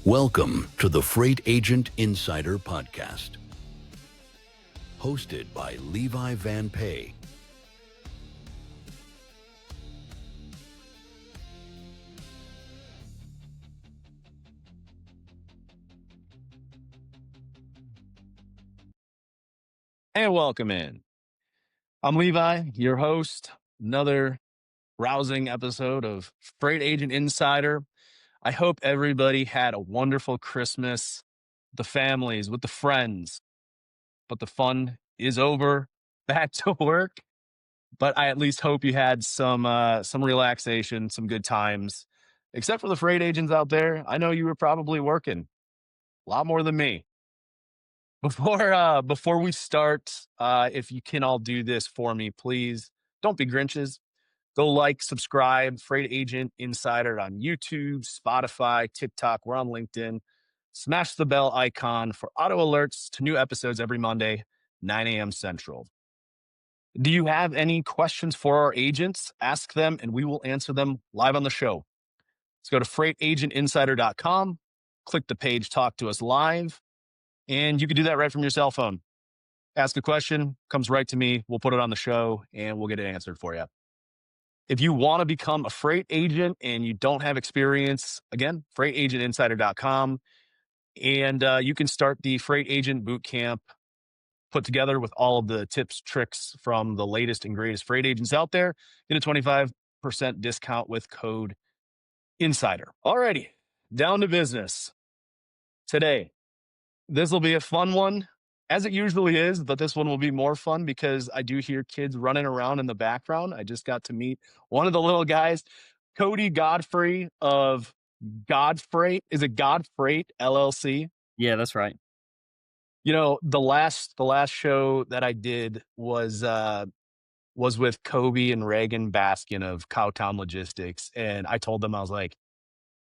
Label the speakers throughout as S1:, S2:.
S1: Welcome to the Freight Agent Insider Podcast, hosted by Levi Van Pay.
S2: And welcome in. I'm Levi, your host. Another rousing episode of Freight Agent Insider. I hope everybody had a wonderful Christmas, with the families, with the friends, but the fun is over. Back to work. But I at least hope you had some relaxation, some good times. Except for the freight agents out there, I know you were probably working a lot more than me. Before we start, if you can all do this for me, please don't be Grinches. Go like, subscribe, Freight Agent Insider on YouTube, Spotify, TikTok. We're on LinkedIn. Smash the bell icon for auto alerts to new episodes every Monday, 9 a.m. Central. Do you have any questions for our agents? Ask them and we will answer them live on the show. Let's go to freightagentinsider.com, click the page Talk to Us Live, and you can do that right from your cell phone. Ask a question, comes right to me. We'll put it on the show and we'll get it answered for you. If you want to become a freight agent and you don't have experience, again, freightagentinsider.com. And you can start the Freight Agent Bootcamp put together with all of the tips, tricks from the latest and greatest freight agents out there. Get a 25% discount with code INSIDER. Alrighty, down to business. Today, this will be a fun one, as it usually is, but this one will be more fun because I do hear kids running around in the background. I just got to meet one of the little guys, Cody Godfrey of Godfreight. Is it Godfreight LLC?
S3: Yeah, that's right.
S2: You know, the last show that I did was with Kobe and Reagan Baskin of Cowtown Logistics, and I told them, I was like,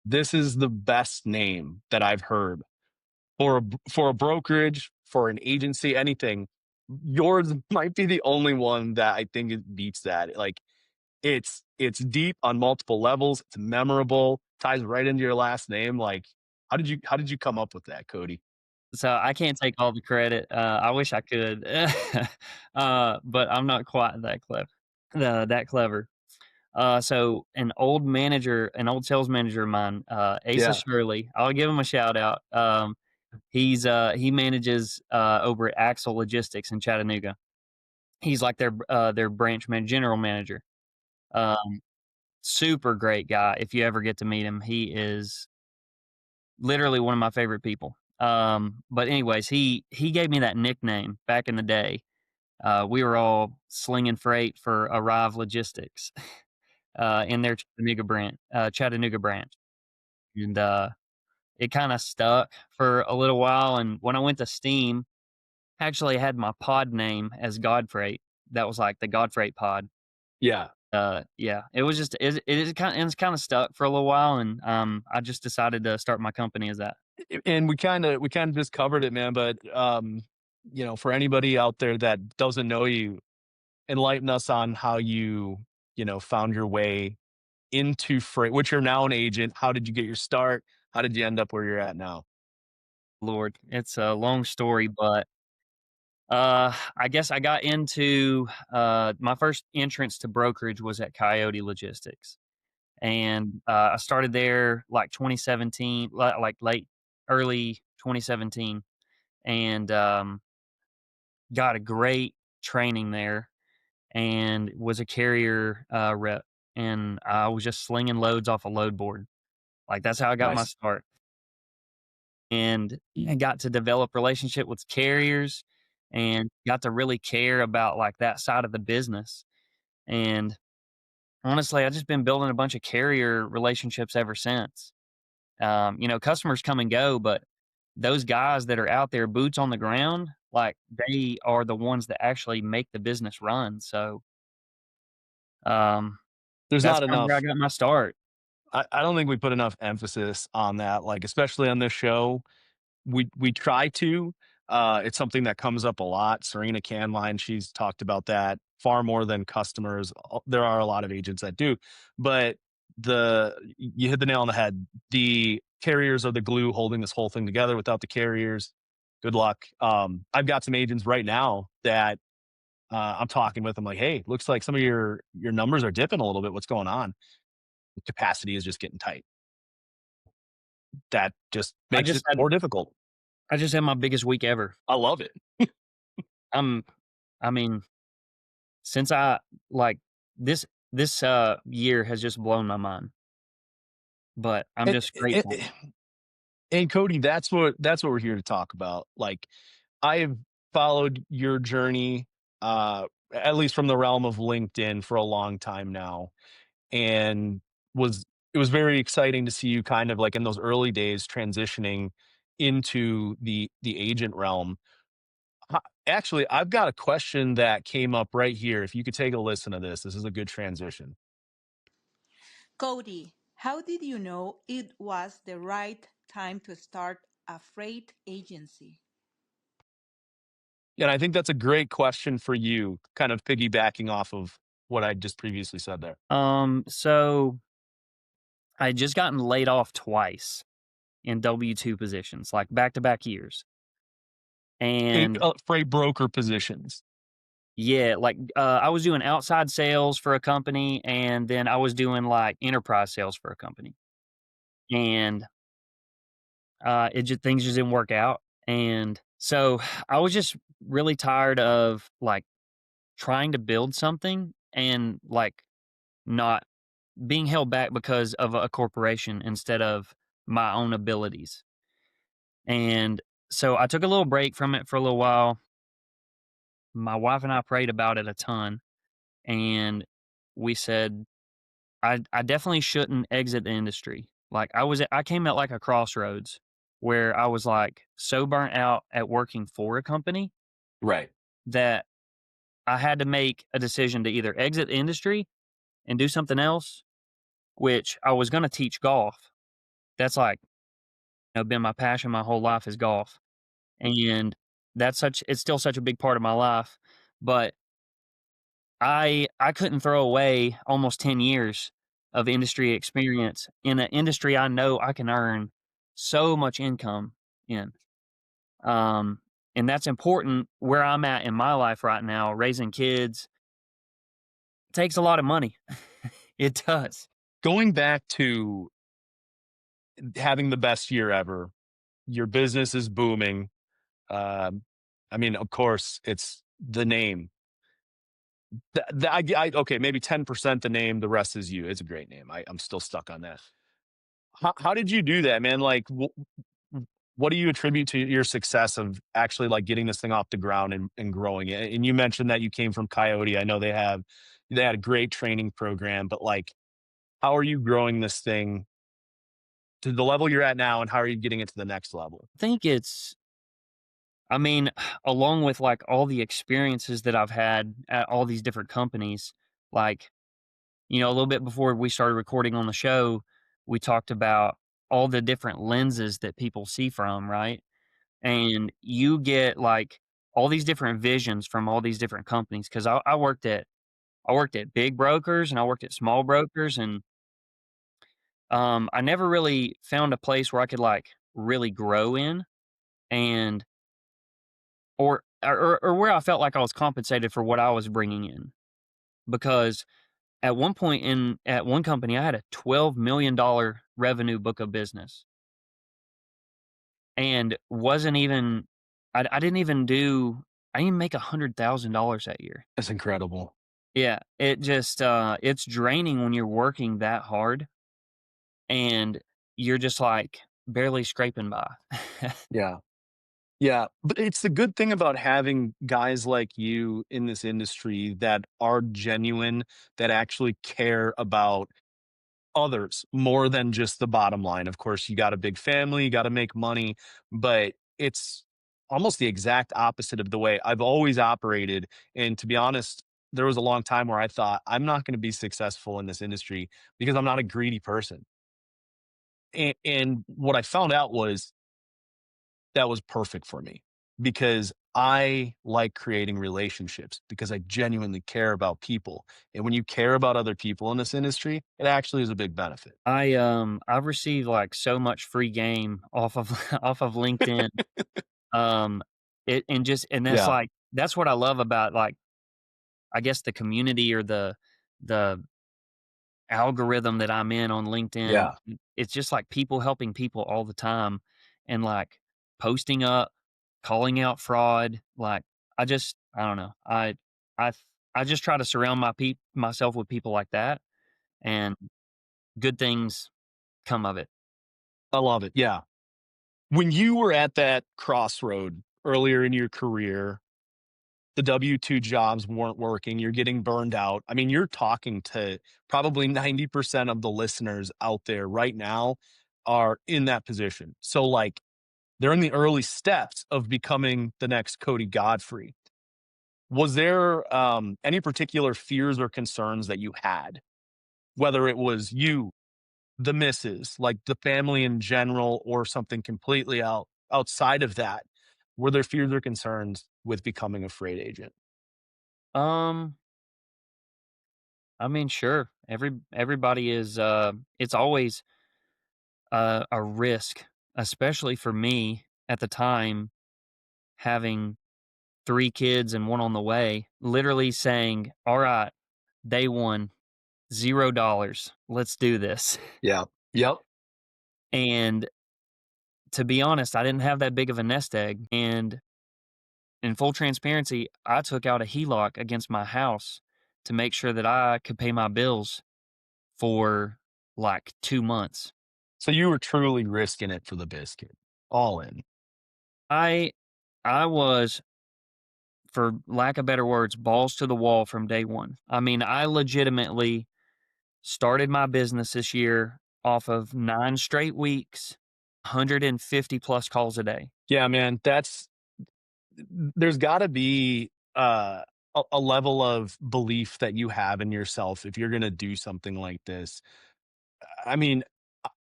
S2: this is the best name that I've heard for a brokerage, for an agency, anything. Yours might be the only one that I think it beats that. Like, it's deep on multiple levels. It's memorable, ties right into your last name. Like, how did you come up with that, Cody?
S3: So I can't take all the credit. I wish I could, but I'm not quite that clever. So an old sales manager of mine, Asa
S2: Yeah.
S3: Shirley, I'll give him a shout out. He manages over at Axle Logistics in Chattanooga. He's like their general manager. Super great guy. If you ever get to meet him, he is literally one of my favorite people. But anyways, he gave me that nickname back in the day. We were all slinging freight for Arrive Logistics in their Chattanooga branch. And it kind of stuck for a little while. And when I went to Steam, actually I had my pod name as Godfreight. That was like the Godfreight pod.
S2: Yeah.
S3: Yeah, it was just it's kind of stuck for a little while, and I just decided to start my company as that.
S2: And we kind of just covered it, man. But you know, for anybody out there that doesn't know you, enlighten us on how you found your way into freight, which you're now an agent. How did you get your start? How did you end up where you're at now?
S3: Lord, it's a long story, but I guess I got into my first entrance to brokerage was at Coyote Logistics, and I started there like 2017, like early 2017, and got a great training there, and was a carrier rep, and I was just slinging loads off a load board. Like that's how I got my
S2: Nice.
S3: start, and I got to develop relationship with carriers, and got to really care about like that side of the business. And honestly, I've just been building a bunch of carrier relationships ever since. Customers come and go, but those guys that are out there, boots on the ground, like they are the ones that actually make the business run. So,
S2: There's
S3: that's
S2: not
S3: kind of where I
S2: enough.
S3: got my start.
S2: I don't think we put enough emphasis on that. Like, especially on this show, we try to. It's something that comes up a lot. Serena Canline, she's talked about that far more than customers. There are a lot of agents that do, but you hit the nail on the head. The carriers are the glue holding this whole thing together. Without the carriers, good luck. I've got some agents right now that I'm talking with. I'm like, hey, looks like some of your numbers are dipping a little bit. What's going on? Capacity is just getting tight. That just
S3: I
S2: makes
S3: just
S2: it
S3: had
S2: more difficult.
S3: I just had my biggest week ever.
S2: I love it.
S3: I mean, since I like this year has just blown my mind. But I'm
S2: And,
S3: just grateful.
S2: and Cody, that's what we're here to talk about. Like, I have followed your journey, at least from the realm of LinkedIn, for a long time now, and it was very exciting to see you kind of like in those early days transitioning into the agent realm. Actually, I've got a question that came up right here. If you could take a listen to this, this is a good transition.
S4: Cody, how did you know it was the right time to start a freight agency?
S2: Yeah, and I think that's a great question for you, kind of piggybacking off of what I just previously said there.
S3: So I had just gotten laid off twice in W-2 positions, like back-to-back years. And
S2: Freight broker positions.
S3: yeah, like I was doing outside sales for a company, and then I was doing like enterprise sales for a company. And things just didn't work out. And so I was just really tired of like trying to build something and like not being held back because of a corporation instead of my own abilities. And so I took a little break from it for a little while. My wife and I prayed about it a ton, and we said I definitely shouldn't exit the industry. Like I came at like a crossroads where I was like so burnt out at working for a company
S2: Right.
S3: that I had to make a decision to either exit the industry and do something else, which I was going to teach golf. That's like, been my passion my whole life is golf. And it's still such a big part of my life, but I couldn't throw away almost 10 years of industry experience in an industry I know I can earn so much income in. Um, and that's important where I'm at in my life right now, raising kids takes a lot of money. It does.
S2: Going back to having the best year ever, your business is booming. Um, I mean, of course, it's the name. Okay, maybe 10% the name, the rest is you. It's a great name. I'm still stuck on that. How did you do that, man? Like, what do you attribute to your success of actually like getting this thing off the ground and growing it? And you mentioned that you came from Coyote. I know they had a great training program, but like, how are you growing this thing to the level you're at now, and how are you getting it to the next level?
S3: I think I mean, along with like all the experiences that I've had at all these different companies, like, a little bit before we started recording on the show, we talked about all the different lenses that people see from, right? And you get like all these different visions from all these different companies. Cause I worked at big brokers and I worked at small brokers, and I never really found a place where I could like really grow in, and or where I felt like I was compensated for what I was bringing in. Because at one point at one company, I had a $12 million revenue book of business, and wasn't even I didn't even I didn't make $100,000 that year.
S2: That's incredible.
S3: Yeah, it just it's draining when you're working that hard and you're just like barely scraping by.
S2: Yeah. Yeah, but it's the good thing about having guys like you in this industry that are genuine, that actually care about others more than just the bottom line. Of course, you got a big family, you got to make money, but it's almost the exact opposite of the way I've always operated. And to be honest, there was a long time where I thought I'm not going to be successful in this industry because I'm not a greedy person. And what I found out was that was perfect for me because I like creating relationships because I genuinely care about people. And when you care about other people in this industry, it actually is a big benefit.
S3: I've received like so much free game off of off of LinkedIn. Um, and that's
S2: Yeah.
S3: like that's what I love about like I guess the community or the algorithm that I'm in on LinkedIn.
S2: Yeah.
S3: It's just like people helping people all the time and like posting up, calling out fraud. Like I don't know. I I just try to surround myself with people like that and good things come of it.
S2: I love it. Yeah. When you were at that crossroad earlier in your career, the W-2 jobs weren't working, you're getting burned out. I mean, you're talking to probably 90% of the listeners out there right now are in that position. So, like, they're in the early steps of becoming the next Cody Godfrey. Was there any particular fears or concerns that you had, whether it was you, the missus, like the family in general, or something completely outside of that? Were there fears or concerns with becoming a freight agent?
S3: Um, I mean, sure. Everybody is it's always a risk, especially for me at the time having 3 kids and one on the way, literally saying, "All right, day 1, $0. Let's do this."
S2: Yeah. Yep.
S3: And to be honest, I didn't have that big of a nest egg, and in full transparency, I took out a HELOC against my house to make sure that I could pay my bills for, like, 2 months.
S2: So you were truly risking it for the biscuit, all in.
S3: I I was, for lack of better words, balls to the wall from day 1. I mean, I legitimately started my business this year off of 9 straight weeks, 150 plus calls a day.
S2: Yeah, man, there's got to be a level of belief that you have in yourself if you're going to do something like this. I mean,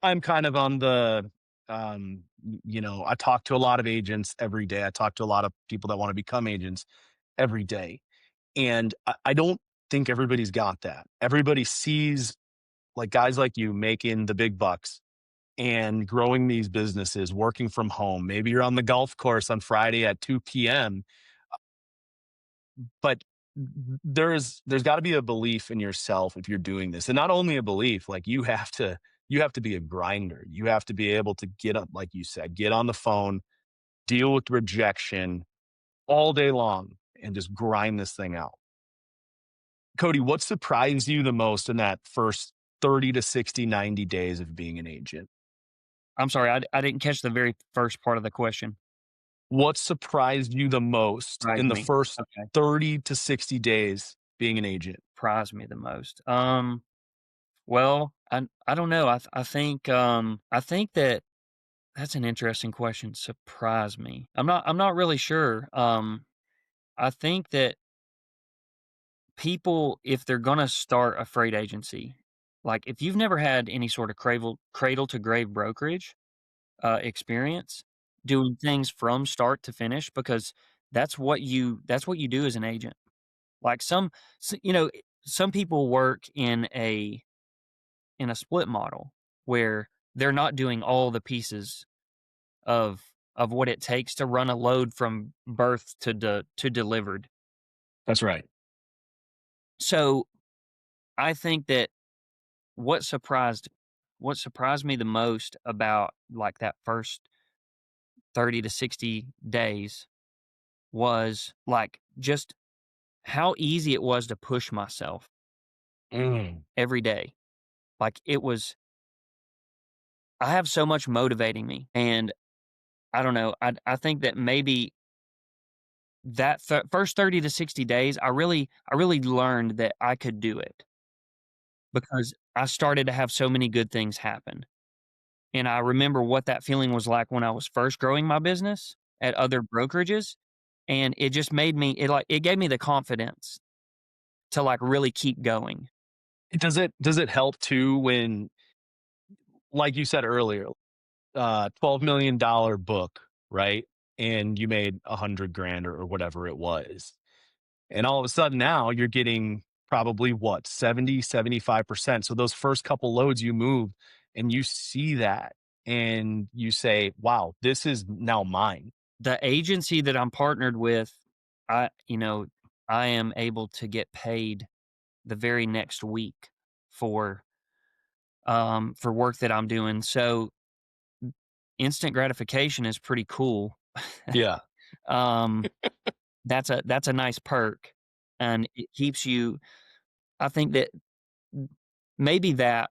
S2: I'm kind of on the, I talk to a lot of agents every day. I talk to a lot of people that want to become agents every day. And I don't think everybody's got that. Everybody sees like guys like you making the big bucks and growing these businesses, working from home. Maybe you're on the golf course on Friday at 2 p.m., but there's got to be a belief in yourself if you're doing this. And not only a belief, like you have to be a grinder. You have to be able to get up, like you said, get on the phone, deal with rejection all day long and just grind this thing out. Cody, what surprised you the most in that first 30 to 60, 90 days of being an agent?
S3: I'm sorry, I didn't catch the very first part of the question.
S2: What surprised you the most
S3: Surprised
S2: in the
S3: me.
S2: first
S3: Okay.
S2: 30 to 60 days being an agent?
S3: Surprised me the most. Well, I don't know. I think that that's an interesting question. Surprise me. I'm not really sure. I think that people, if they're gonna start a freight agency, like if you've never had any sort of cradle to grave brokerage experience, doing things from start to finish, because that's what you do as an agent. Like some people work in a split model where they're not doing all the pieces of what it takes to run a load from birth to delivered.
S2: That's right.
S3: So I think that what surprised what surprised me the most about like that first 30 to 60 days was like just how easy it was to push myself
S2: Mm.
S3: every day. Like I have so much motivating me, and I don't know. I think that maybe that first 30 to 60 days, I really learned that I could do it because I started to have so many good things happen. And I remember what that feeling was like when I was first growing my business at other brokerages, and it just made me it gave me the confidence to like really keep going.
S2: Does it help too when, like you said earlier, $12 million book, right? and you made 100 grand or whatever it was. And all of a sudden now you're getting probably what, 70, 75%. So those first couple loads you move and you see that and you say, wow, this is now mine.
S3: The agency that I'm partnered with, you know, I am able to get paid the very next week for work that I'm doing. So instant gratification is pretty cool.
S2: Yeah.
S3: Um, that's a nice perk, and it keeps you. I think that maybe that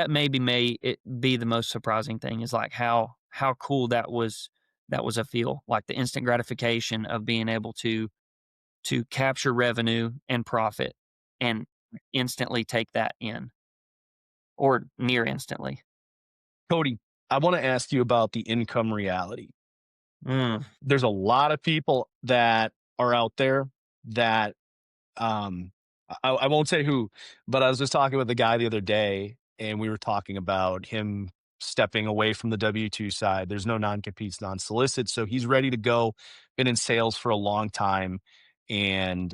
S3: maybe may it be the most surprising thing is like how cool that was a feel, like the instant gratification of being able to capture revenue and profit and instantly take that in, or near instantly.
S2: Cody, I want to ask you about the income reality.
S3: Mm.
S2: There's a lot of people that are out there that um I won't say who, but I was just talking with a guy the other day and we were talking about him stepping away from the W-2 side. There's no non-competes, non-solicit. So he's ready to go, been in sales for a long time. And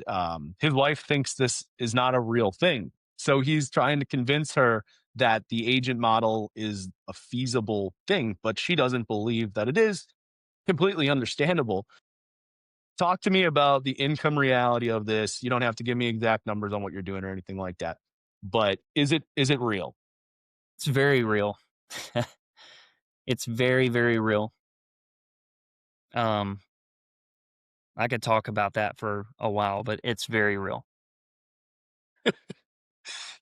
S2: his wife thinks this is not a real thing. So he's trying to convince her that the agent model is a feasible thing, but she doesn't believe that it is. Completely understandable. Talk to me about the income reality of this. You don't have to give me exact numbers on what you're doing or anything like that. But is it real?
S3: It's very real. It's very, very real. Um, I could talk about that for a while, but it's very real.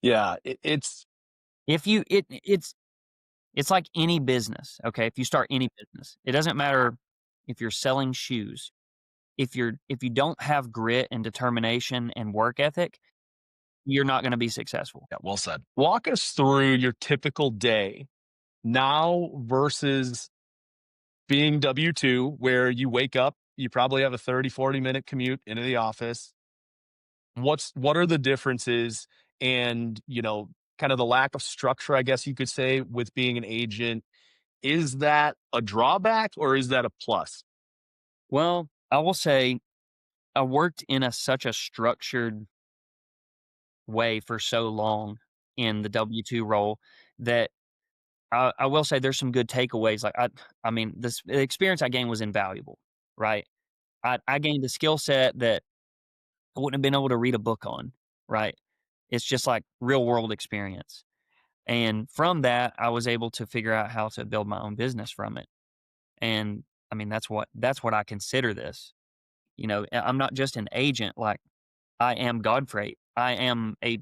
S2: Yeah,
S3: If you it's like any business, okay? If you start any business, it doesn't matter if you're selling shoes. If you don't have grit and determination and work ethic, you're not gonna be successful.
S2: yeah, well said. Walk us through your typical day now versus being W-2, where you wake up, you probably have a 30, 40 minute commute into the office. What are the differences and, kind of the lack of structure, I guess you could say, with being an agent? Is that a drawback or is that a plus?
S3: Well, I will say I worked in such a structured way for so long in the W-2 role that I will say there's some good takeaways. Like I mean, the experience I gained was invaluable, right? I gained a skill set that I wouldn't have been able to read a book on, right? It's just like real world experience. And from that, I was able to figure out how to build my own business from it. And I mean, that's what I consider this. You know, I'm not just an agent. Like I am Godfreight. I am a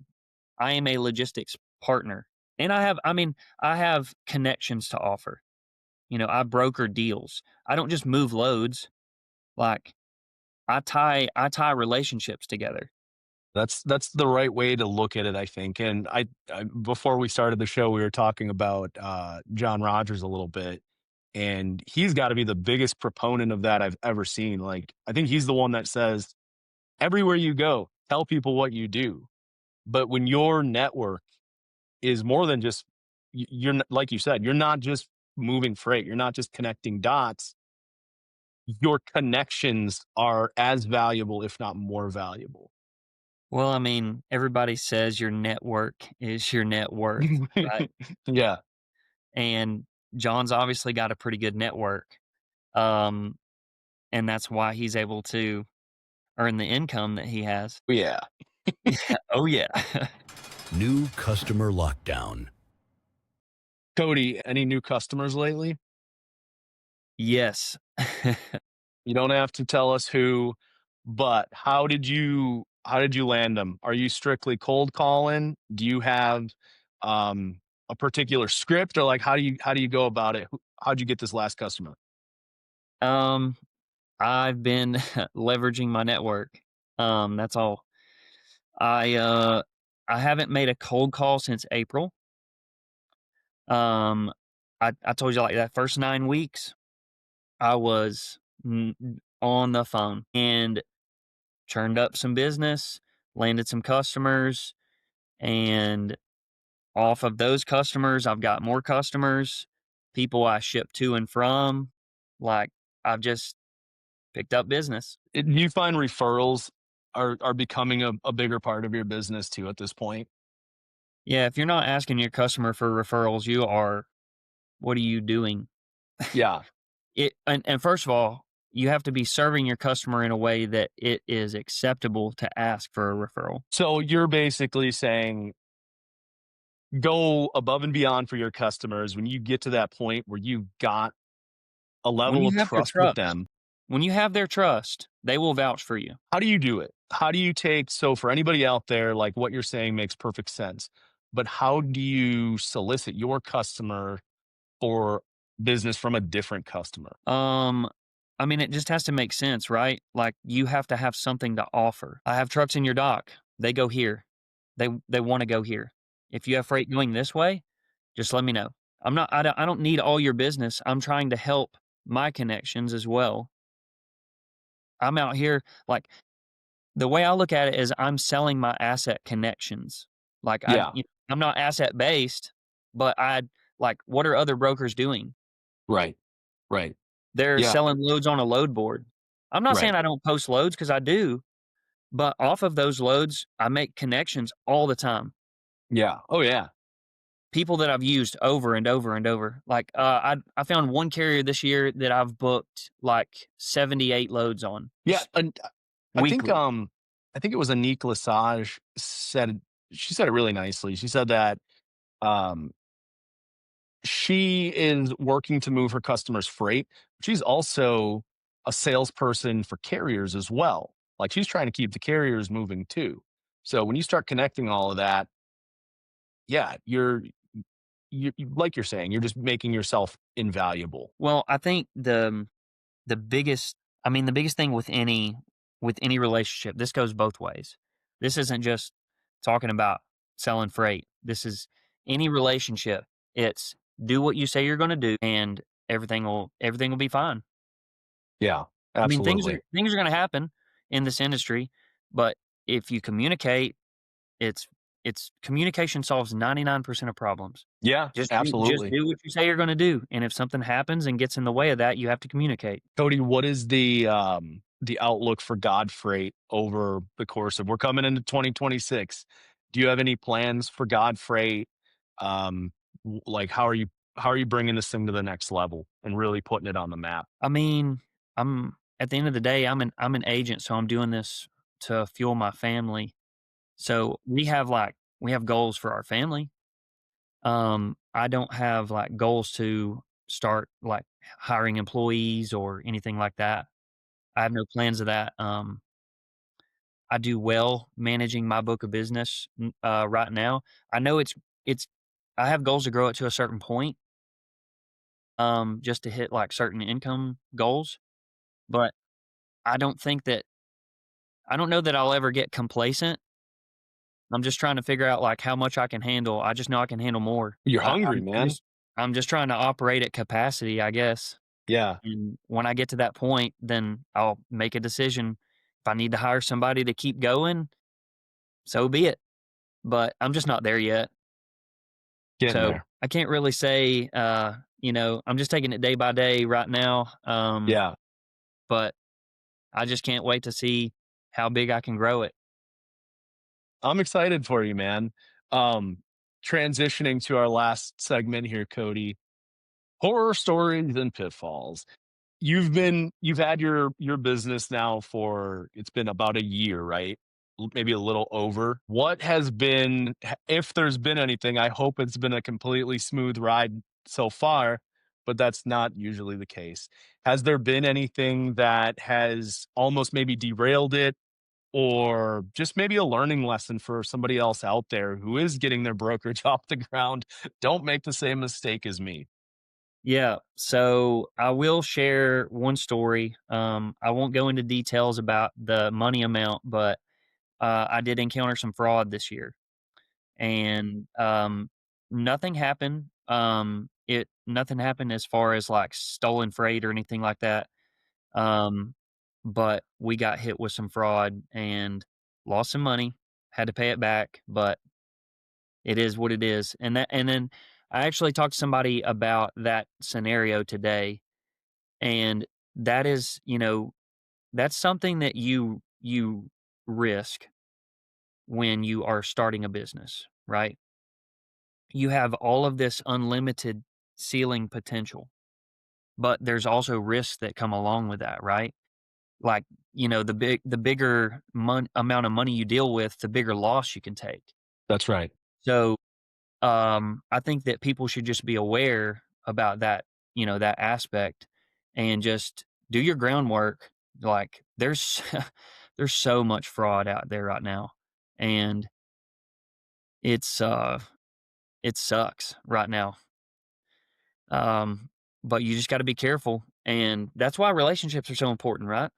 S3: logistics partner, and I have connections to offer. You know, I broker deals. I don't just move loads. Like I tie relationships together.
S2: That's the right way to look at it, I think. And I before we started the show, we were talking about John Rogers a little bit, and he's got to be the biggest proponent of that I've ever seen. Like, I think he's the one that says, everywhere you go, tell people what you do. But when your network is more than just like you said, you're not just moving freight, you're not just connecting dots. Your connections are as valuable, if not more valuable.
S3: Well, I mean, everybody says your network is your net worth, right?
S2: Yeah.
S3: And John's obviously got a pretty good network. Um, and that's why he's able to earn the income that he has.
S2: Yeah.
S3: Oh yeah.
S1: New customer lockdown.
S2: Cody, any new customers lately?
S3: Yes.
S2: You don't have to tell us who, but how did you land them? Are you strictly cold calling? Do you have a particular script, or like how do you go about it? How'd you get this last customer?
S3: Um, I've been leveraging my network. That's all. I uh I haven't made a cold call since April. Um, I told you like that first 9 weeks, I was on the phone and churned up some business, landed some customers, and off of those customers, I've got more customers, people I ship to and from. Like I've just picked up business.
S2: Do you find referrals are becoming a bigger part of your business too at this point?
S3: Yeah, if you're not asking your customer for referrals, what are you doing?
S2: Yeah.
S3: And first of all, you have to be serving your customer in a way that it is acceptable to ask for a referral.
S2: So you're basically saying go above and beyond for your customers when you get to that point where you've got a
S3: When
S2: level
S3: you
S2: of
S3: have their
S2: trust with
S3: trust,
S2: them.
S3: when you have their trust, they will vouch for you.
S2: How do you do it? How do you take, so for anybody out there, like what you're saying makes perfect sense, but how do you solicit your customer for business from a different customer?
S3: Um, I mean, it just has to make sense, right? Like you have to have something to offer. I have trucks in your dock. They go here. They want to go here. If you have freight going this way, just let me know. I don't need all your business. I'm trying to help my connections as well. I'm out here like the way I look at it is I'm selling my asset connections. Like
S2: Yeah.
S3: I'm not asset based, but like what are other brokers doing?
S2: Right. Right.
S3: They're
S2: Yeah.
S3: selling loads on a load board. I'm not saying
S2: Right.
S3: I don't post loads because I do, but off of those loads, I make connections all the time.
S2: Yeah. Oh yeah.
S3: People that I've used over and over and over. Like I found one carrier this year that I've booked like 78 loads on
S2: Yeah. And
S3: weekly.
S2: I think it was Anique Lesage she said it really nicely. She said that um she is working to move her customers' freight. She's also a salesperson for carriers as well. Like she's trying to keep the carriers moving too. So when you start connecting all of that, yeah, like you're saying, you're just making yourself invaluable.
S3: Well, I think the biggest the biggest thing with any relationship, this goes both ways. This isn't just talking about selling freight. This is any relationship. It's do what you say you're going to do and everything will be fine.
S2: Yeah,
S3: I mean,
S2: absolutely.
S3: things are going to happen in this industry, but if you communicate, it's it's communication solves 99% of problems.
S2: Yeah,
S3: Just
S2: absolutely.
S3: do what you say you're going to do, and if something happens and gets in the way of that, you have to communicate.
S2: Cody, what is the outlook for Godfreight over the course of, we're coming into 2026. Do you have any plans for Godfreight? Like how are you bringing this thing to the next level and really putting it on the map?
S3: I mean, I'm at the end of the day, I'm an agent, so I'm doing this to fuel my family. So we have goals for our family. I don't have like goals to start like hiring employees or anything like that. I have no plans of that. I do well managing my book of business right now. I know it's I have goals to grow it to a certain point, just to hit like certain income goals, but I don't think that I don't know that I'll ever get complacent. I'm just trying to figure out, like, how much I can handle. I just know I can handle more.
S2: You're
S3: I
S2: hungry,
S3: I'm
S2: man.
S3: I'm just trying to operate at capacity, I guess,
S2: Yeah.
S3: and when I get to that point, then I'll make a decision. If I need to hire somebody to keep going, so be it, but I'm just not there yet.
S2: Getting
S3: So,
S2: there.
S3: I can't really say, I'm just taking it day by day right now,
S2: Yeah.
S3: but I just can't wait to see how big I can grow it.
S2: I'm excited for you, man. Um, Transitioning to our last segment here, Cody. Horror stories and pitfalls. You've had your business now for, it's been about a year, right? Maybe a little over. What has been, if there's been anything, I hope it's been a completely smooth ride so far, but that's not usually the case. Has there been anything that has almost maybe derailed it, or just maybe a learning lesson for somebody else out there who is getting their brokerage off the ground? Don't make the same mistake as me.
S3: Yeah, so I will share one story. I won't go into details about the money amount, but I did encounter some fraud this year, and nothing happened. It nothing happened as far as like stolen freight or anything like that. Um, but we got hit with some fraud and lost some money. Had to pay it back, but it is what it is. And then I actually talked to somebody about that scenario today, and that is, that's something that you risk when you are starting a business, right? You have all of this unlimited ceiling potential, but there's also risks that come along with that, right? Like, the bigger amount of money you deal with, the bigger loss you can take.
S2: That's right.
S3: So, I think that people should just be aware about that, that aspect, and just do your groundwork. Like, there's there's so much fraud out there right now, and it's it sucks right now. But you just got to be careful, and that's why relationships are so important, right?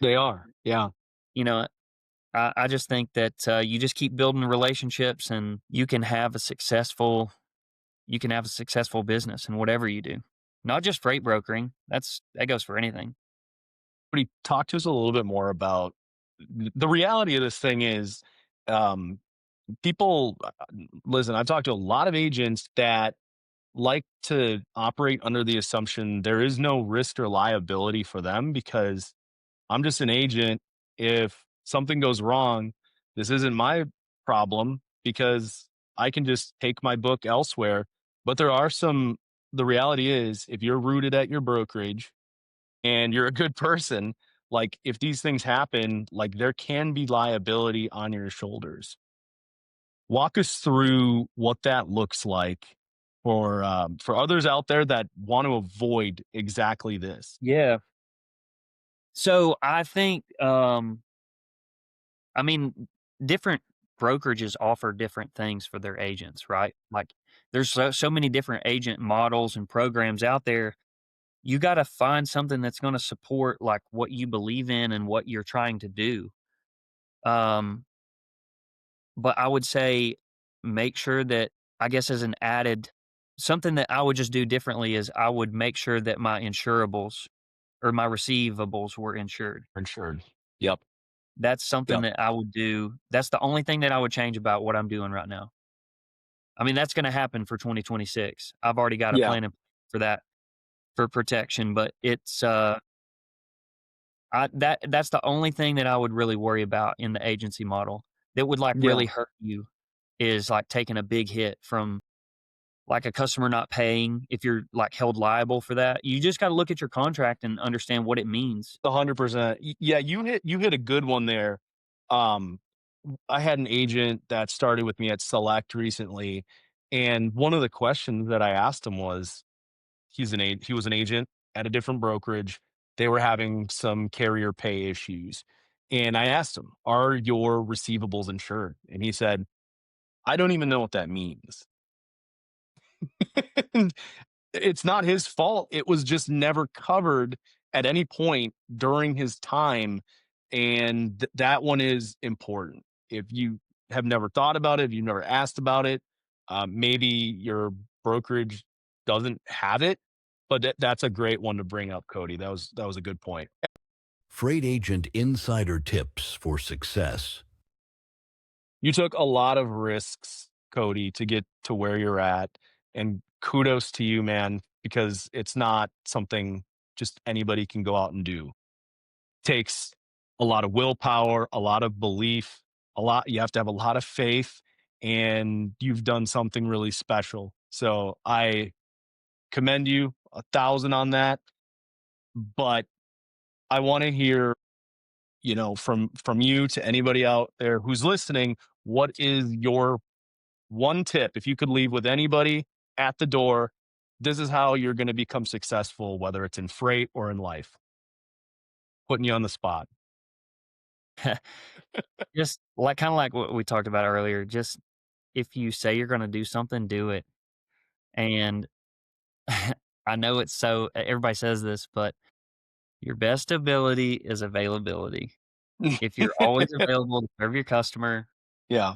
S2: They are. Yeah.
S3: You know, I just think that you just keep building relationships, and you can have a successful business in whatever you do, not just freight brokering. That goes for anything.
S2: But talk to us a little bit more about the reality of this thing is, um, people, listen, I've talked to a lot of agents that like to operate under the assumption there is no risk or liability for them because I'm just an agent. If something goes wrong, this isn't my problem because I can just take my book elsewhere. But the reality is, if you're rooted at your brokerage and you're a good person, like if these things happen, like there can be liability on your shoulders. Walk us through what that looks like for others out there that want to avoid exactly this.
S3: Yeah. So I think, I mean, different brokerages offer different things for their agents, right? Like, there's so many different agent models and programs out there. You got to find something that's going to support like what you believe in and what you're trying to do. Um, but I would say make sure that, I guess, as an added something that I would just do differently is I would make sure that my insurables or my receivables were insured.
S2: Insured. Yep.
S3: That's something
S2: Yep.
S3: that I would do. That's the only thing that I would change about what I'm doing right now. I mean, that's going to happen for 2026. I've already got a
S2: Yeah.
S3: plan for that, for protection, but that's the only thing that I would really worry about in the agency model that would like
S2: Yeah.
S3: really hurt you, is like taking a big hit from like a customer not paying, if you're like held liable for that. You just got to look at your contract and understand what it means.
S2: 100%. Yeah, you hit a good one there. Um, I had an agent that started with me at Select recently, and one of the questions that I asked him was, he was an agent at a different brokerage. They were having some carrier pay issues. And I asked him, "Are your receivables insured?" And he said, "I don't even know what that means." It's not his fault. It was just never covered at any point during his time. And that one is important. If you have never thought about it, if you've never asked about it, maybe your brokerage doesn't have it, but that's a great one to bring up, Cody. That was a good point.
S1: Freight Agent Insider Tips for Success.
S2: You took a lot of risks, Cody, to get to where you're at. And kudos to you, man, because it's not something just anybody can go out and do. Takes a lot of willpower, a lot of belief, you have to have a lot of faith, and you've done something really special. So I commend you 1,000 on that. But I want to hear, from you to anybody out there who's listening, what is your one tip, if you could leave with anybody at the door, this is how you're going to become successful, whether it's in freight or in life? Putting you on the spot.
S3: Just like kind of like what we talked about earlier, just if you say you're going to do something, do it. And I know everybody says this, but your best ability is availability. If you're always available to serve your customer,
S2: Yeah.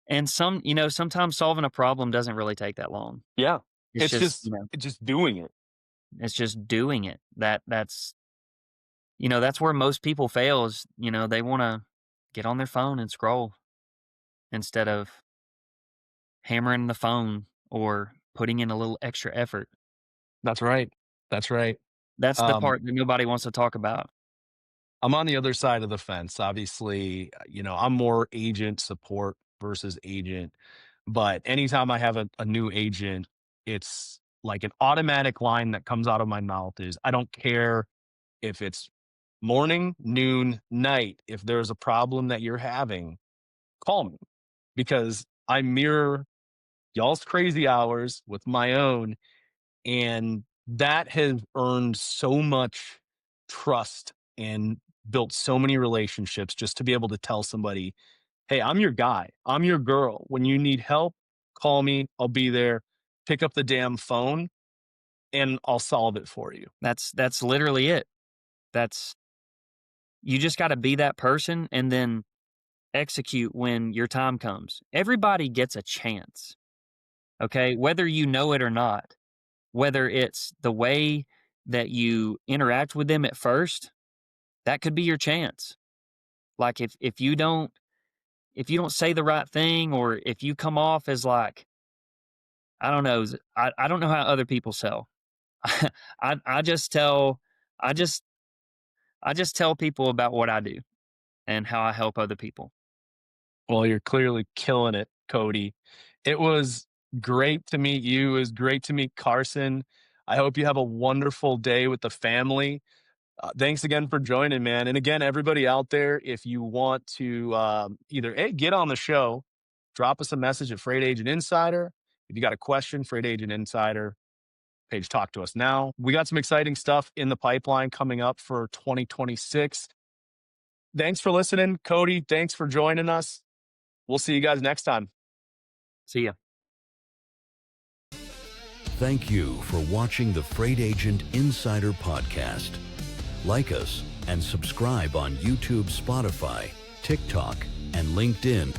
S3: and sometimes solving a problem doesn't really take that long.
S2: Yeah.
S3: It's
S2: It's
S3: just,
S2: it's just doing it.
S3: it's just doing it. That's where most people fail is, they want to get on their phone and scroll instead of hammering the phone or putting in a little extra effort.
S2: That's right. That's right.
S3: That's the part that nobody wants to talk about.
S2: I'm on the other side of the fence. Obviously, I'm more agent support versus agent. But anytime I have a new agent, it's like an automatic line that comes out of my mouth is, I don't care if it's morning, noon, night. If there's a problem that you're having, call me, because I mirror y'all's crazy hours with my own. And that has earned so much trust and built so many relationships, just to be able to tell somebody, hey, I'm your guy, I'm your girl. When you need help, call me. I'll be there. Pick up the damn phone and I'll solve it for you.
S3: That's literally it. You just got to be that person and then execute when your time comes. Everybody gets a chance. Okay? Whether you know it or not, whether it's the way that you interact with them at first, that could be your chance. Like if you don't say the right thing, or if you come off as like, I don't know, I don't know how other people sell. I just tell people about what I do and how I help other people.
S2: Well, you're clearly killing it, Cody. It was great to meet you. It was great to meet Carson. I hope you have a wonderful day with the family. Thanks again for joining, man. And again, everybody out there, if you want to either get on the show, drop us a message at Freight Agent Insider. If you got a question, Freight Agent Insider page, talk to us now. We got some exciting stuff in the pipeline coming up for 2026. Thanks for listening, Cody. Thanks for joining us. We'll see you guys next time.
S3: See ya.
S1: Thank you for watching the Freight Agent Insider Podcast. Like us and subscribe on YouTube, Spotify, TikTok, and LinkedIn